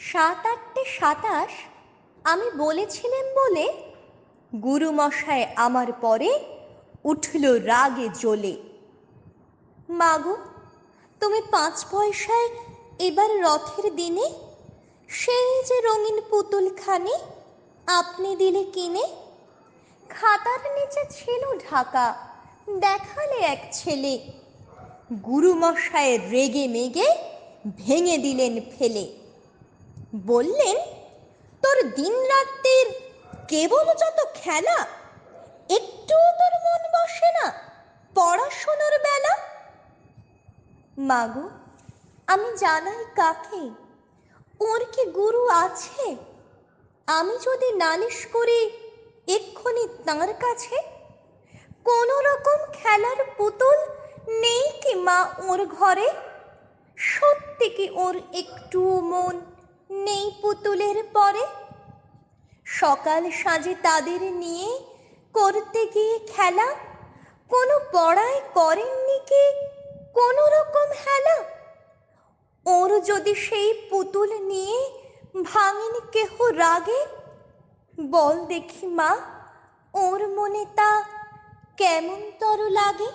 7-8-27 আমি বলেছিলেন বলে গুরুমশায় আমার পরে উঠল রাগে জ্বলে। মাগো, তুমি 5 পয়সায় এবার রথের দিনে সেই যে রঙিন পুতুলখানি আপনি দিলে কিনে। খাতার নিচে ছিল ঢাকা, দেখালে এক ছেলে, গুরুমশায় রেগে মেগে ভেঙে দিলেন ফেলে। বললেন, তোর দিন রাত্রির কেবল যত খেলা, একটু তোর মন বসে না পড়াশোনার বেলা। মাগো, আমি জানাই কাকে, ওর কি গুরু আছে? আমি যদি নালিশ করি এক্ষুনি তাঁর কাছে, কোন রকম খেলার পুতুল নেই কি মা ওর ঘরে? সত্যি কি ওর একটু মন নেই পুতুলের পরে? সকাল সাজে তাদের নিয়ে করতে গিয়ে খেলা, কোনো পড়ায় করেননি কি কোনো রকম হেলা? ওর যদি সেই পুতুল নিয়ে ভাঙেন কেহ রাগে, বল দেখি মা, ওর মনে তা কেমন তর লাগে?